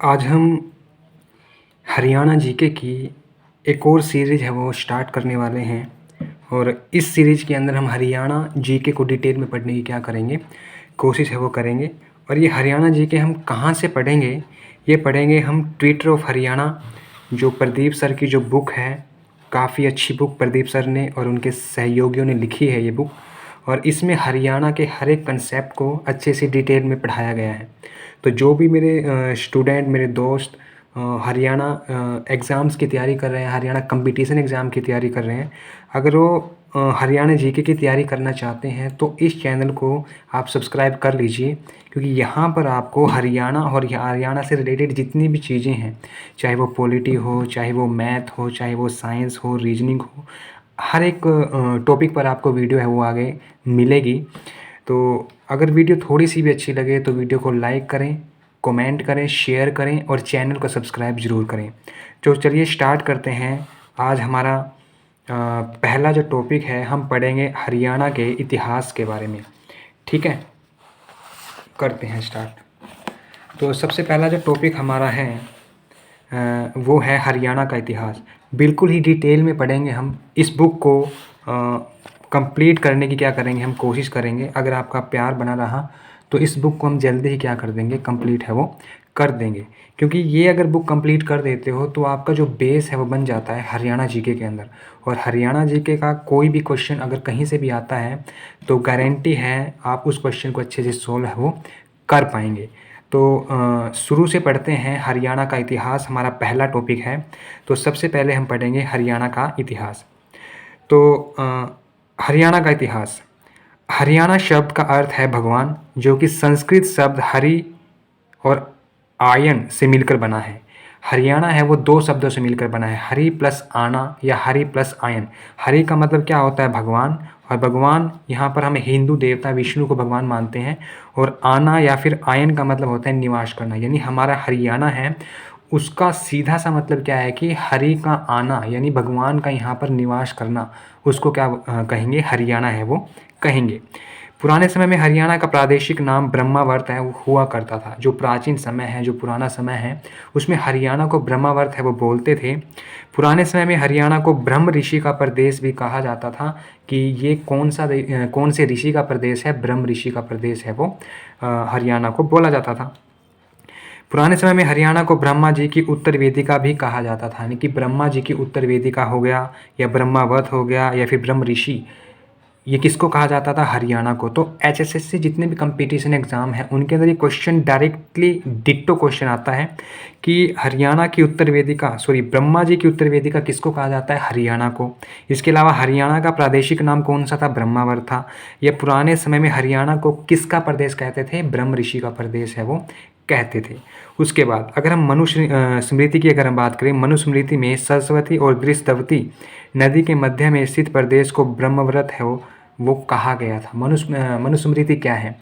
आज हम हरियाणा जीके की एक और सीरीज़ है वो स्टार्ट करने वाले हैं। और इस सीरीज़ के अंदर हम हरियाणा जीके को डिटेल में पढ़ने की क्या करेंगे, कोशिश है वो करेंगे। और ये हरियाणा जीके हम कहाँ से पढ़ेंगे, ये पढ़ेंगे हम ट्विटर ऑफ हरियाणा, जो प्रदीप सर की जो बुक है, काफ़ी अच्छी बुक प्रदीप सर ने और उनके सहयोगियों ने लिखी है ये बुक। और इसमें हरियाणा के हर एक कंसेप्ट को अच्छे से डिटेल में पढ़ाया गया है। तो जो भी मेरे स्टूडेंट, मेरे दोस्त हरियाणा एग्ज़ाम्स की तैयारी कर रहे हैं, हरियाणा कंपटीशन एग्ज़ाम की तैयारी कर रहे हैं, अगर वो हरियाणा जीके की तैयारी करना चाहते हैं तो इस चैनल को आप सब्सक्राइब कर लीजिए, क्योंकि यहाँ पर आपको हरियाणा और हरियाणा से रिलेटेड जितनी भी चीज़ें हैं, चाहे वो पॉलिटी हो, चाहे वो मैथ हो, चाहे वो साइंस हो, रीजनिंग हो, हर एक टॉपिक पर आपको वीडियो है वो आगे मिलेगी। तो अगर वीडियो थोड़ी सी भी अच्छी लगे तो वीडियो को लाइक करें, कमेंट करें, शेयर करें और चैनल को सब्सक्राइब ज़रूर करें। तो चलिए स्टार्ट करते हैं। आज हमारा पहला जो टॉपिक है, हम पढ़ेंगे हरियाणा के इतिहास के बारे में। ठीक है, करते हैं स्टार्ट। तो सबसे पहला जो टॉपिक हमारा है वो है हरियाणा का इतिहास। बिल्कुल ही डिटेल में पढ़ेंगे हम इस बुक को। कंप्लीट करने की क्या करेंगे, हम कोशिश करेंगे। अगर आपका प्यार बना रहा तो इस बुक को हम जल्दी ही क्या कर देंगे, कंप्लीट है वो कर देंगे। क्योंकि ये अगर बुक कंप्लीट कर देते हो तो आपका जो बेस है वो बन जाता है हरियाणा जीके के अंदर। और हरियाणा जीके का कोई भी क्वेश्चन अगर कहीं से भी आता है तो गारंटी है आप उस क्वेश्चन को अच्छे से सोल्व है वो कर पाएंगे। तो शुरू से पढ़ते हैं। हरियाणा का इतिहास हमारा पहला टॉपिक है। तो सबसे पहले हम पढ़ेंगे हरियाणा का इतिहास। तो हरियाणा का इतिहास। हरियाणा शब्द का अर्थ है भगवान, जो कि संस्कृत शब्द हरि और आयन से मिलकर बना है। हरियाणा है वो दो शब्दों से मिलकर बना है, हरि प्लस आना या हरि प्लस आयन। हरि का मतलब क्या होता है, भगवान। और भगवान यहाँ पर हमें हिंदू देवता विष्णु को भगवान मानते हैं। और आना या फिर आयन का मतलब होता है निवास करना। यानी हमारा हरियाणा है, उसका सीधा सा मतलब क्या है कि हरि का आना यानी भगवान का यहाँ पर निवास करना, उसको क्या कहेंगे, हरियाणा है वो कहेंगे। पुराने समय में हरियाणा का प्रादेशिक नाम ब्रह्मावर्त है वो हुआ करता था। जो प्राचीन समय है, जो पुराना समय है, उसमें हरियाणा को ब्रह्मावर्त है वो बोलते थे। पुराने समय में हरियाणा को ब्रह्म ऋषि का प्रदेश भी कहा जाता था। कि ये कौन से ऋषि का प्रदेश है, ब्रह्म ऋषि का प्रदेश है वो हरियाणा को बोला जाता था। पुराने समय में हरियाणा को ब्रह्मा जी की उत्तर वेदिका भी कहा जाता था। यानी कि ब्रह्मा जी की उत्तर वेदिका हो गया, या ब्रह्मावत हो गया, या फिर ब्रह्म ऋषि, ये किसको कहा जाता था, हरियाणा को। तो एचएसएस से जितने भी कंपटीशन एग्ज़ाम हैं उनके अंदर ये क्वेश्चन डायरेक्टली डिट्टो क्वेश्चन आता है कि हरियाणा की उत्तर वेदिका, सॉरी ब्रह्मा जी की उत्तर वेदिका किसको कहा जाता है, हरियाणा को। इसके अलावा हरियाणा का प्रादेशिक नाम कौन सा था, ब्रह्मावर्त था। यह पुराने समय में हरियाणा को किसका प्रदेश कहते थे, ब्रह्म ऋषि का प्रदेश है वो कहते थे। उसके बाद अगर हम स्मृति की अगर हम बात करें, मनुस्मृति में सरस्वती और दृष्टवती नदी के मध्य में स्थित प्रदेश को ब्रह्मव्रत है वो कहा गया था। मनुस्मृति क्या है,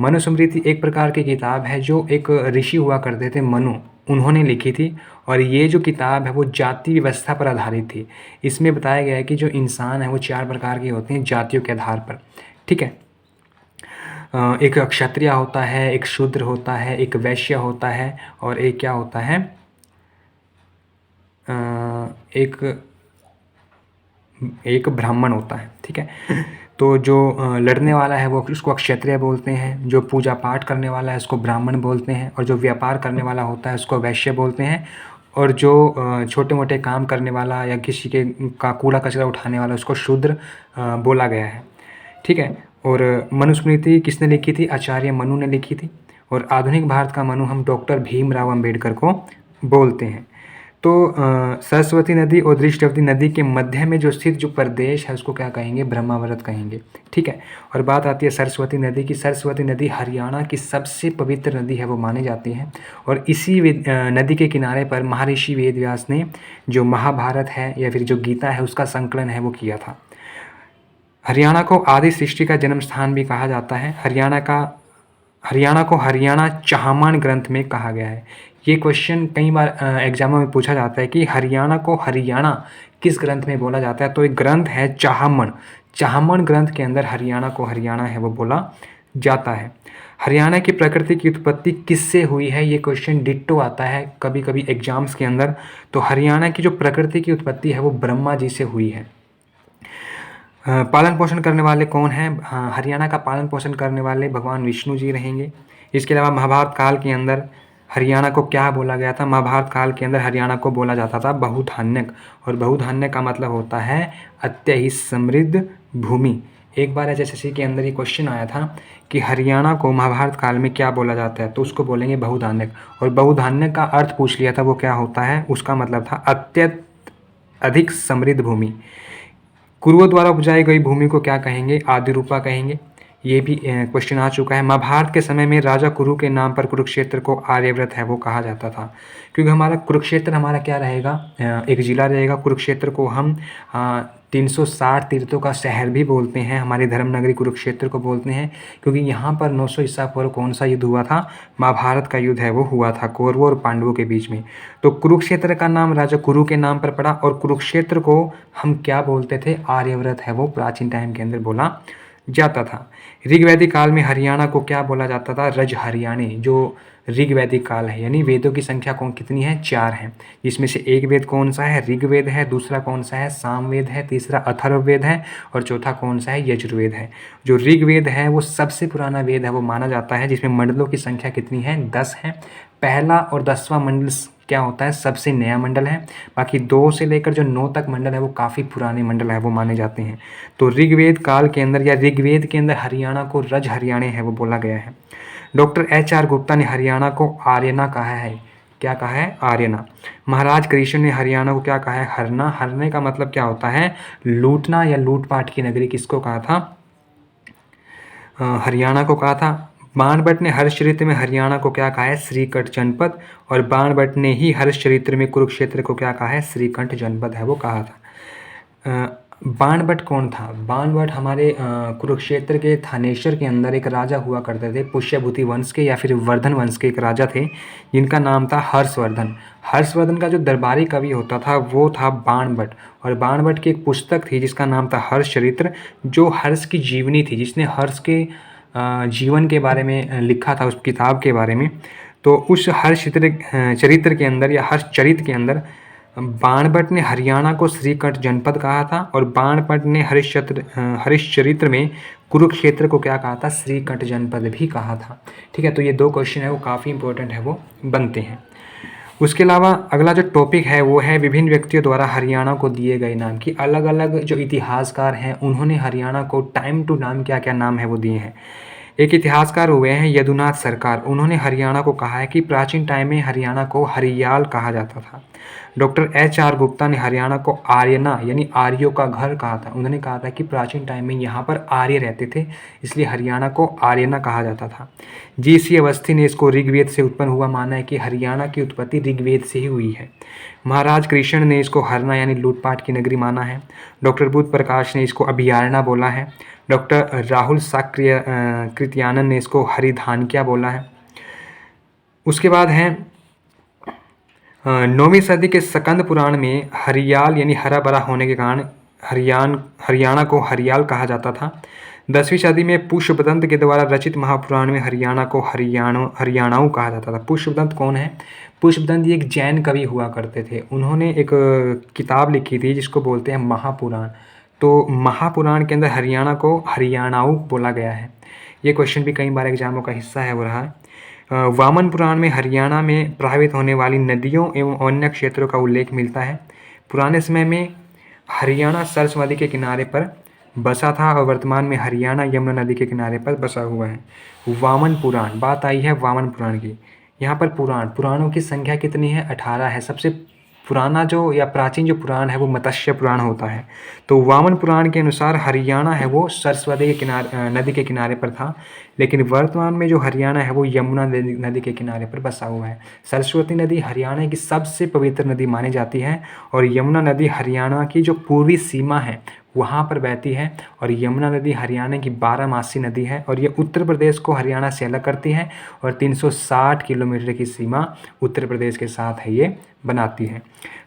मनुस्मृति एक प्रकार की किताब है जो एक ऋषि हुआ करते थे मनु, उन्होंने लिखी थी। और ये जो किताब है वो जाति व्यवस्था पर आधारित थी। इसमें बताया गया है कि जो इंसान है वो चार प्रकार के होते हैं जातियों के आधार पर। ठीक है, एक क्षत्रिय होता है, एक शूद्र होता है, एक वैश्य होता है, और एक क्या होता है, एक ब्राह्मण होता है। ठीक है, तो जो लड़ने वाला है वो उसको क्षत्रिय बोलते हैं, जो पूजा पाठ करने वाला है उसको ब्राह्मण बोलते हैं, और जो व्यापार करने वाला होता है उसको वैश्य बोलते हैं, और जो छोटे मोटे काम करने वाला या किसी के का कूड़ा कचरा उठाने वाला उसको शूद्र बोला गया है। ठीक है, और मनुस्मृति किसने लिखी थी, आचार्य मनु ने लिखी थी। और आधुनिक भारत का मनु हम डॉक्टर भीमराव अंबेडकर को बोलते हैं। तो सरस्वती नदी और दृष्टवती नदी के मध्य में जो स्थित जो प्रदेश है उसको क्या कहेंगे, ब्रह्मावर्त कहेंगे। ठीक है, और बात आती है सरस्वती नदी की। सरस्वती नदी हरियाणा की सबसे पवित्र नदी है वो मानी जाती है। और इसी नदी के किनारे पर महर्षि वेदव्यास ने जो महाभारत है या फिर जो गीता है उसका संकलन है वो किया था। हरियाणा को आदि सृष्टि का जन्म स्थान भी कहा जाता है। हरियाणा को हरियाणा चाहमान ग्रंथ में कहा गया है। ये क्वेश्चन कई बार एग्जामों में पूछा जाता है कि हरियाणा को हरियाणा किस ग्रंथ में बोला जाता है। तो एक ग्रंथ है चाहमन, चाहमन ग्रंथ के अंदर हरियाणा को हरियाणा है वो बोला जाता है। हरियाणा की प्रकृति की उत्पत्ति किससे हुई है, ये क्वेश्चन डिट्टो आता है कभी कभी एग्जाम्स के अंदर। तो हरियाणा की जो प्रकृति की उत्पत्ति है वो ब्रह्मा जी से हुई है। पालन पोषण करने वाले कौन हैं? हरियाणा का पालन पोषण करने वाले भगवान विष्णु जी रहेंगे। इसके अलावा महाभारत काल के अंदर हरियाणा को क्या बोला गया था? महाभारत काल के अंदर हरियाणा को बोला जाता था बहुधान्यक, और बहुधान्यक का मतलब होता है अत्यधिक समृद्ध भूमि। एक बार एसएससी के अंदर ये क्वेश्चन आया था कि हरियाणा को महाभारत काल में क्या बोला जाता है, तो उसको बोलेंगे बहुधान्यक। और बहुधान्यक का अर्थ पूछ लिया था, वो क्या होता है? उसका मतलब था अत्यधिक समृद्ध भूमि। कुरुओं द्वारा उपजाई गई भूमि को क्या कहेंगे? आदिरूपा कहेंगे। ये भी क्वेश्चन आ चुका है। महाभारत के समय में राजा कुरु के नाम पर कुरुक्षेत्र को आर्यव्रत है वो कहा जाता था, क्योंकि हमारा कुरुक्षेत्र हमारा क्या रहेगा? एक जिला रहेगा। कुरुक्षेत्र को हम 360 तीर्थों का शहर भी बोलते हैं, हमारी धर्म नगरी कुरुक्षेत्र को बोलते हैं, क्योंकि यहाँ पर 900 ईसा पूर्व कौन सा युद्ध हुआ था? महाभारत का युद्ध है वो हुआ था कौरवों और पांडवों के बीच में। तो कुरुक्षेत्र का नाम राजा कुरु के नाम पर पड़ा, और कुरुक्षेत्र को हम क्या बोलते थे? आर्यव्रत है वो प्राचीन टाइम के अंदर बोला जाता था। ऋग्वैदिक काल में हरियाणा को क्या बोला जाता था? रज हरियाणे। जो ऋग्वैदिक काल है, यानी वेदों की संख्या कौन कितनी है? 4 है, जिसमें से एक वेद कौन सा है? ऋग्वेद है, दूसरा कौन सा है? सामवेद है, तीसरा अथर्ववेद है, और चौथा कौन सा है? यजुर्वेद है। जो ऋग्वेद है वो सबसे पुराना वेद है वो माना जाता है, जिसमें मंडलों की संख्या कितनी है? 10 है। पहला और 10वां मंडल क्या होता है? सबसे नया मंडल है। बाकी 2 से लेकर जो 9 तक मंडल है वो काफ़ी पुराने मंडल है वो माने जाते हैं। तो ऋग्वेद काल के अंदर या ऋग्वेद के अंदर हरियाणा को रज हरियाणे है वो बोला गया है। डॉक्टर HR गुप्ता ने हरियाणा को आर्यना कहा है। क्या कहा है? आर्यना। महाराज कृष्ण ने हरियाणा को क्या कहा है? हरना। हरने का मतलब क्या होता है? लूटना या लूटपाट की नगरी किसको कहा था? हरियाणा को कहा था। बाणभट्ट ने हर्षचरित्र में हरियाणा को क्या कहा है? श्रीकंठ जनपद। और बाणभट्ट ने ही हर्षचरित्र में कुरुक्षेत्र को क्या कहा है? श्रीकंठ जनपद है वो कहा था। बाणभट्ट कौन था? बाणभट्ट हमारे कुरुक्षेत्र के थानेश्वर के अंदर एक राजा हुआ करते थे, पुष्यभूति वंश के या फिर वर्धन वंश के एक राजा थे, जिनका नाम था हर्षवर्धन। हर्षवर्धन का जो दरबारी कवि होता था वो था बाणभट्ट, और बाणभट्ट की एक पुस्तक थी जिसका नाम था हर्षचरित्र, जो हर्ष की जीवनी थी, जिसने हर्ष के जीवन के बारे में लिखा था, उस किताब के बारे में। तो उस चरित्र के अंदर या हर्षचरित्र के अंदर बाणभट्ट ने हरियाणा को श्रीकंठ जनपद कहा था, और बाणभट्ट ने हरिश्चरित्र में कुरुक्षेत्र को क्या कहा था? श्रीकंठ जनपद भी कहा था। ठीक है, तो ये 2 क्वेश्चन है वो काफ़ी इंपॉर्टेंट है वो बनते हैं। उसके अलावा अगला जो टॉपिक है वो है विभिन्न व्यक्तियों द्वारा हरियाणा को दिए गए नाम। की अलग अलग जो इतिहासकार हैं उन्होंने हरियाणा को टाइम टू टाइम क्या क्या नाम है वो दिए हैं। एक इतिहासकार हुए हैं यदुनाथ सरकार, उन्होंने हरियाणा को कहा है कि प्राचीन टाइम में हरियाणा को हरियाल कहा जाता था। डॉक्टर HR गुप्ता ने हरियाणा को आर्यना यानी आर्यों का घर कहा था। उन्होंने कहा था कि प्राचीन टाइम में यहाँ पर आर्य रहते थे, इसलिए हरियाणा को आर्यना कहा जाता था। GC अवस्थी ने इसको ऋग्वेद से उत्पन्न हुआ माना है कि हरियाणा की उत्पत्ति ऋग्वेद से ही हुई है। महाराज कृष्ण ने इसको हरना यानी लूटपाट की नगरी माना है। डॉक्टर बुद्ध प्रकाश ने इसको अभियारणा बोला है। डॉक्टर राहुल कृत्यानंद ने इसको हरिधानक्या बोला है। उसके बाद है 9वीं सदी के स्कंद पुराण में हरियाल यानी हरा भरा होने के कारण हरियाणा को हरियाल कहा जाता था। 10वीं सदी में पुष्पदंत के द्वारा रचित महापुराण में हरियाणा को हरियाणाऊ कहा जाता था। पुष्पदंत कौन है? पुष्पदंत एक जैन कवि हुआ करते थे। उन्होंने एक किताब लिखी थी जिसको बोलते हैं महापुराण। तो महापुराण के अंदर हरियाणा को हरियाणाऊ बोला गया है। ये क्वेश्चन भी कई बार एग्जामों का हिस्सा है वो रहा है। वामन पुराण में हरियाणा में प्रभावित होने वाली नदियों एवं अन्य क्षेत्रों का उल्लेख मिलता है। पुराने समय में हरियाणा सरस्वती के किनारे पर बसा था, और वर्तमान में हरियाणा यमुना नदी के किनारे पर बसा हुआ है। वामन पुराण, बात आई है वामन पुराण की। यहाँ पर पुराणों की संख्या कितनी है? 18 है। सबसे पुराना जो या प्राचीन जो पुराण है वो मत्स्य पुराण होता है। तो वामन पुराण के अनुसार हरियाणा है वो सरस्वती के किनारे नदी के किनारे पर था, लेकिन वर्तमान में जो हरियाणा है वो यमुना नदी के किनारे पर बसा हुआ है। सरस्वती नदी हरियाणा की सबसे पवित्र नदी मानी जाती है, और यमुना नदी हरियाणा की जो पूर्वी सीमा है वहाँ पर बहती है। और यमुना नदी हरियाणा की 12मासी नदी है, और ये उत्तर प्रदेश को हरियाणा से अलग करती है, और 360 किलोमीटर की सीमा उत्तर प्रदेश के साथ है ये बनाती है।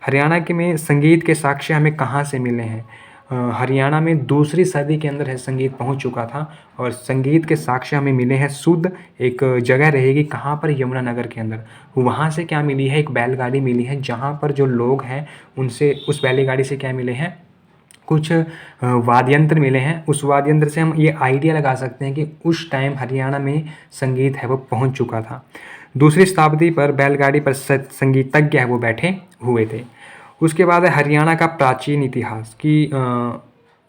हरियाणा के में संगीत के साक्ष्य हमें कहाँ से मिले हैं? हरियाणा में दूसरी सदी के अंदर है संगीत पहुंच चुका था। और संगीत के साक्ष्य हमें मिले हैं शुद्ध। एक जगह रहेगी कहाँ पर, यमुनानगर के अंदर। वहाँ से क्या मिली है, एक बैलगाड़ी मिली है, जहाँ पर जो लोग हैं उनसे उस बैलगाड़ी से क्या मिले हैं, कुछ वाद्य यंत्र मिले हैं। उस वाद्य यंत्र से हम ये आइडिया लगा सकते हैं कि उस टाइम हरियाणा में संगीत है वो पहुंच चुका था। दूसरी शताब्दी पर बैलगाड़ी पर संगीतज्ञ है वो बैठे हुए थे। उसके बाद है हरियाणा का प्राचीन इतिहास की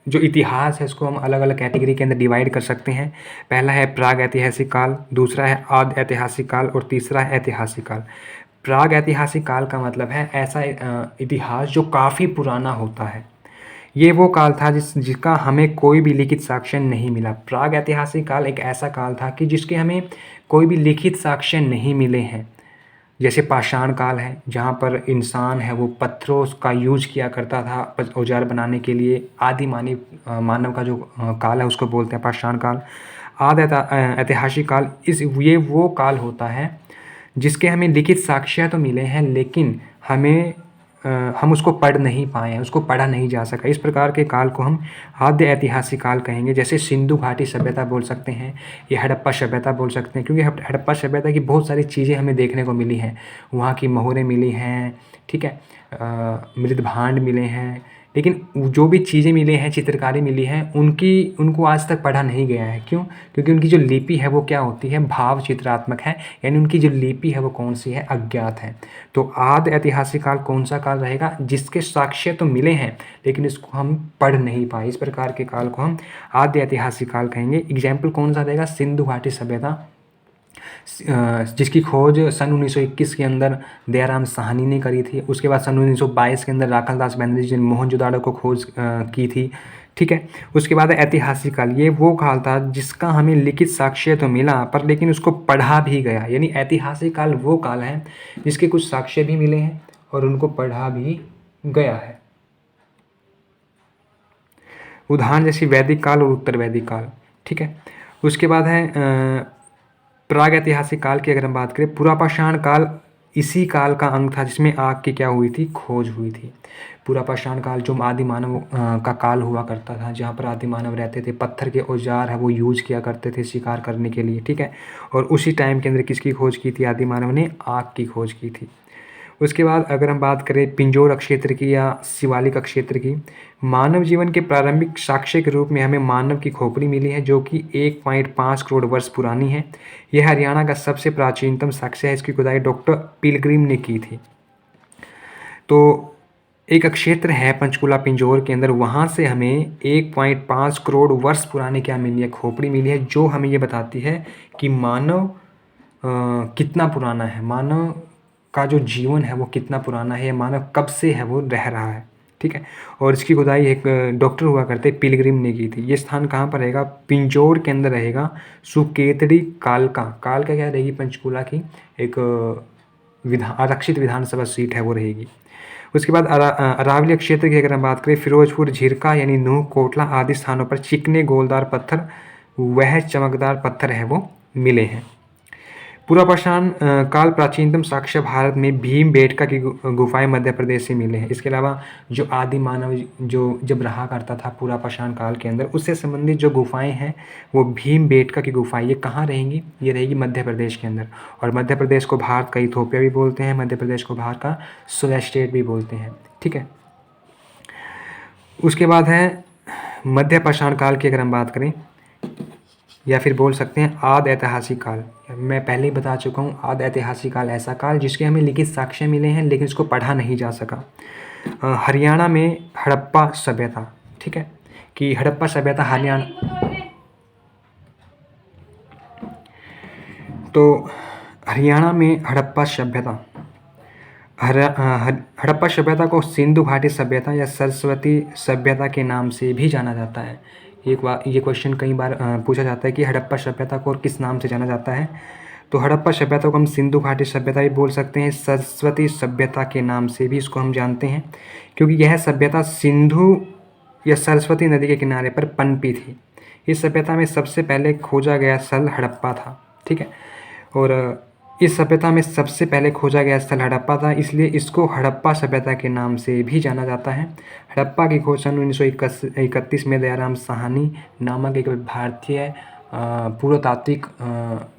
जो इतिहास है इसको हम अलग अलग कैटेगरी के अंदर डिवाइड कर सकते हैं। पहला है प्राग ऐतिहासिक काल, दूसरा है आदि ऐतिहासिक काल और तीसरा है ऐतिहासिक काल। प्राग ऐतिहासिक काल का मतलब है ऐसा इतिहास जो काफ़ी पुराना होता है। ये वो काल था जिसका हमें कोई भी लिखित साक्ष्य नहीं मिला। प्राग ऐतिहासिक काल एक ऐसा काल था कि जिसके हमें कोई भी लिखित साक्ष्य नहीं मिले हैं। जैसे पाषाण काल है, जहाँ पर इंसान है वो पत्थरों का यूज किया करता था औजार बनाने के लिए। आदि मानव का जो काल है उसको बोलते हैं पाषाण काल। आदि ऐतिहासिक काल ये वो काल होता है जिसके हमें लिखित साक्ष्य तो मिले हैं, लेकिन हम उसको पढ़ नहीं पाए हैं, उसको पढ़ा नहीं जा सका। इस प्रकार के काल को हम आद्य ऐतिहासिक काल कहेंगे। जैसे सिंधु घाटी सभ्यता बोल सकते हैं, ये हड़प्पा सभ्यता बोल सकते हैं, क्योंकि हड़प्पा सभ्यता की बहुत सारी चीज़ें हमें देखने को मिली हैं। वहाँ की मोहरें मिली हैं, ठीक है, मृद भांड मिले हैं, लेकिन जो भी चीज़ें मिली हैं, चित्रकारी मिली है, उनको आज तक पढ़ा नहीं गया है। क्यों? क्योंकि उनकी जो लिपि है वो क्या होती है, भाव चित्रात्मक है, यानी उनकी जो लिपि है वो कौन सी है, अज्ञात है। तो आदि ऐतिहासिक काल कौन सा काल रहेगा, जिसके साक्ष्य तो मिले हैं लेकिन इसको हम पढ़ नहीं पाए। इस प्रकार के काल को हम आदि ऐतिहासिक काल कहेंगे। एग्जाम्पल कौन सा रहेगा, सिंधु घाटी सभ्यता, जिसकी खोज सन 1921 के अंदर दयाराम साहनी ने करी थी। उसके बाद सन 1922 के अंदर राखालदास बनर्जी ने मोहनजोदाड़ो को खोज की थी, ठीक है। उसके बाद ऐतिहासिक काल, ये वो काल था जिसका हमें लिखित साक्ष्य तो मिला पर लेकिन उसको पढ़ा भी गया। यानी ऐतिहासिक काल वो काल है जिसके कुछ साक्ष्य भी मिले हैं और उनको पढ़ा भी गया है। उदाहरण जैसे वैदिक काल और उत्तर वैदिक काल, ठीक है। उसके बाद है प्राग ऐतिहासिक काल की अगर हम बात करें, पुरापाषाण काल इसी काल का अंग था जिसमें आग की क्या हुई थी, खोज हुई थी। पुरापाषाण काल जो आदि मानव का काल हुआ करता था, जहाँ पर आदि मानव रहते थे, पत्थर के औजार है वो यूज किया करते थे शिकार करने के लिए, ठीक है। और उसी टाइम के अंदर किसकी खोज की थी, आदि मानव ने आग की खोज की थी। उसके बाद अगर हम बात करें पिंजौर क्षेत्र की या शिवालिक क्षेत्र की, मानव जीवन के प्रारंभिक साक्ष्य के रूप में हमें मानव की खोपड़ी मिली है जो कि 1.5 करोड़ वर्ष पुरानी है। यह हरियाणा का सबसे प्राचीनतम साक्ष्य है। इसकी खुदाई डॉक्टर पिलग्रिम ने की थी। तो एक क्षेत्र है पंचकुला पिंजौर के अंदर, वहाँ से हमें 1.5 करोड़ वर्ष पुरानी क्या मिली है, खोपड़ी मिली है, जो हमें ये बताती है कि मानव कितना पुराना है, मानव का जो जीवन है वो कितना पुराना है, मानव कब से है वो रह रहा है, ठीक है। और इसकी खुदाई एक डॉक्टर हुआ करते पिलग्रिम ने की थी। ये स्थान कहाँ पर रहेगा, पिंजौर के अंदर रहेगा। सुकेतड़ी कालका क्या रहेगी, पंचकुला की एक आरक्षित विधानसभा सीट है वो रहेगी। उसके बाद अरावली क्षेत्र की अगर हम बात करें, फिरोजपुर, झिरका यानी नूह, कोटला आदि स्थानों पर चिकने गोलदार पत्थर वह चमकदार पत्थर है वो मिले हैं। पुरापाषाण काल प्राचीनतम साक्ष्य भारत में भीमबेटका की गुफाएं मध्य प्रदेश से मिले हैं। इसके अलावा जो आदि मानव जो जब रहा करता था पुरापाषाण काल के अंदर, उससे संबंधित जो गुफाएं हैं वो भीमबेटका की गुफाएं, ये कहाँ रहेंगी, ये रहेगी मध्य प्रदेश के अंदर। और मध्य प्रदेश को भारत का इथोपिया भी बोलते हैं, मध्य प्रदेश को भारत का सोया स्टेट भी बोलते हैं, ठीक है। उसके बाद है मध्य पाषाण काल की अगर हम बात करें, या फिर बोल सकते हैं आदि ऐतिहासिक काल। मैं पहले ही बता चुका हूँ, आदि ऐतिहासिक काल ऐसा काल जिसके हमें लिखित साक्ष्य मिले हैं लेकिन इसको पढ़ा नहीं जा सका। हरियाणा में हड़प्पा सभ्यता, ठीक है, कि हड़प्पा सभ्यता हरियाणा, तो हरियाणा में हड़प्पा सभ्यता, हड़प्पा सभ्यता को सिंधु घाटी सभ्यता या सरस्वती सभ्यता के नाम से भी जाना जाता है। ये क्वेश्चन कई बार पूछा जाता है कि हड़प्पा सभ्यता को और किस नाम से जाना जाता है। तो हड़प्पा सभ्यता को हम सिंधु घाटी सभ्यता भी बोल सकते हैं, सरस्वती सभ्यता के नाम से भी इसको हम जानते हैं, क्योंकि यह सभ्यता सिंधु या सरस्वती नदी के किनारे पर पनपी थी। इस सभ्यता में सबसे पहले खोजा गया स्थल हड़प्पा था, ठीक है। और इस सभ्यता में सबसे पहले खोजा गया स्थल हड़प्पा था, इसलिए इसको हड़प्पा सभ्यता के नाम से भी जाना जाता है। हड़प्पा की खोज सन 1931 में दयाराम साहनी नामक एक भारतीय पुरातात्विक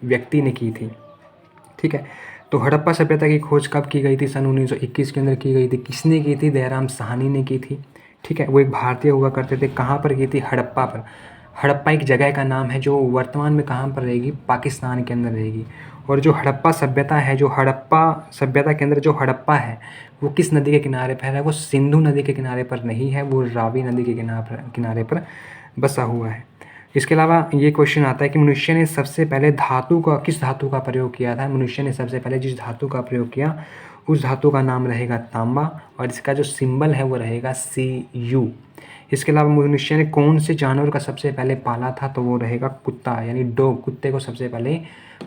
व्यक्ति ने की थी। ठीक है, तो हड़प्पा सभ्यता की खोज कब की गई थी? सन 1921 के अंदर की गई थी। किसने की थी? दयाराम साहनी ने की थी। ठीक है, वो एक भारतीय हुआ करते थे। कहाँ पर की थी? हड़प्पा पर। हड़प्पा एक जगह का नाम है जो वर्तमान में कहाँ पर रहेगी? पाकिस्तान के अंदर रहेगी। और जो हड़प्पा सभ्यता है, जो हड़प्पा सभ्यता के अंदर जो हड़प्पा है वो किस नदी के किनारे पर है? वो सिंधु नदी के किनारे पर नहीं है, वो रावी नदी के किनारे पर बसा हुआ है। इसके अलावा ये क्वेश्चन आता है कि मनुष्य ने सबसे पहले किस धातु का प्रयोग किया था? मनुष्य ने सबसे पहले जिस धातु का प्रयोग किया उस धातु का नाम रहेगा तांबा, और इसका जो सिंबल है वो रहेगा Cu। इसके अलावा मनुष्य ने कौन से जानवर का सबसे पहले पाला था? तो वो रहेगा कुत्ता, यानी डॉग। कुत्ते को सबसे पहले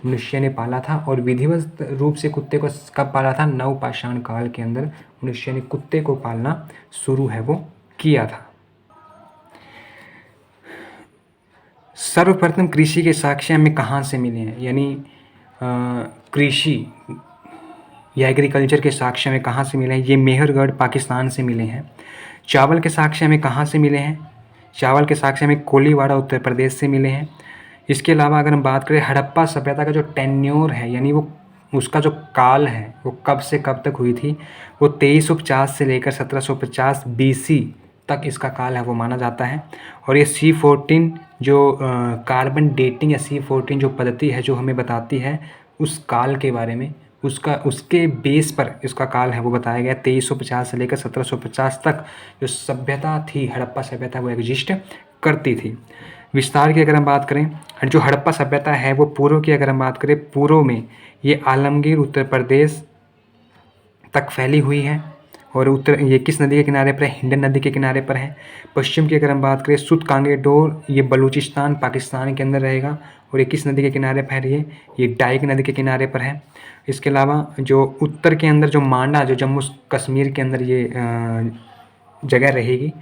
मनुष्य ने पाला था, और विधिवत रूप से कुत्ते को कब पाला था? नवपाषाण काल के अंदर मनुष्य ने कुत्ते को पालना शुरू है वो किया था। सर्वप्रथम कृषि के साक्ष्य हमें कहाँ से मिले हैं? यानी कृषि या एग्रीकल्चर के साक्ष्य हमें कहाँ से मिले हैं? ये मेहरगढ़ पाकिस्तान से मिले हैं। चावल के साक्ष्य हमें कहाँ से मिले हैं? चावल के साक्ष्य हमें कोलीवाड़ा उत्तर प्रदेश से मिले हैं। इसके अलावा अगर हम बात करें हड़प्पा सभ्यता का जो टेन्योर है, यानी वो उसका जो काल है वो कब से कब तक हुई थी? वो 2350 से लेकर 1750 BC तक इसका काल है वो माना जाता है। और ये C14 जो कार्बन डेटिंग या C14 जो पद्धति है जो हमें बताती है उस काल के बारे में, उसके बेस पर इसका काल है वो बताया गया। 2350 से लेकर 1750 तक जो सभ्यता थी, हड़प्पा सभ्यता, वो एग्जिस्ट करती थी। विस्तार की अगर हम बात करें, जो हड़प्पा सभ्यता है वो पूर्व की अगर हम बात करें, पूर्व में ये आलमगीर उत्तर प्रदेश तक फैली हुई है। और ये किस नदी के किनारे पर है? हिंडन नदी के किनारे पर है। पश्चिम की अगर हम बात करें, सुत कांगे डोर, ये बलूचिस्तान पाकिस्तान के अंदर रहेगा। और ये किस नदी के किनारे पर है? ये डाइक नदी के किनारे पर है। इसके अलावा जो उत्तर के अंदर जो मांडा, जो जम्मू कश्मीर के अंदर ये जगह रहेगी,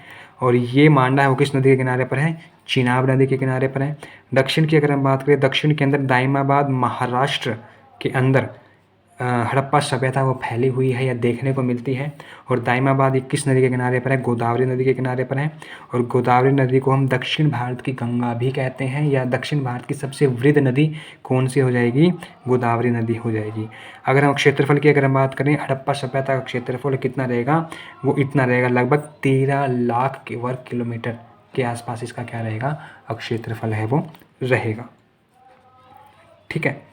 और ये मांडा है वो किस नदी के किनारे पर है? चिनाब नदी के किनारे पर है। दक्षिण की अगर हम बात करें, दक्षिण के अंदर दाइमाबाद महाराष्ट्र के अंदर हड़प्पा सभ्यता वो फैली हुई है या देखने को मिलती है। और दाइमाबाद ये किस नदी के किनारे पर है? गोदावरी नदी के किनारे पर है। और गोदावरी नदी को हम दक्षिण भारत की गंगा भी कहते हैं, या दक्षिण भारत की सबसे वृहद नदी कौन सी हो जाएगी? गोदावरी नदी हो जाएगी। अगर हम क्षेत्रफल की अगर हम बात करें, हड़प्पा सभ्यता का क्षेत्रफल कितना रहेगा? वो इतना रहेगा, लगभग 13 लाख वर्ग किलोमीटर के आसपास इसका क्या रहेगा? क्षेत्रफल है वो रहेगा। ठीक है।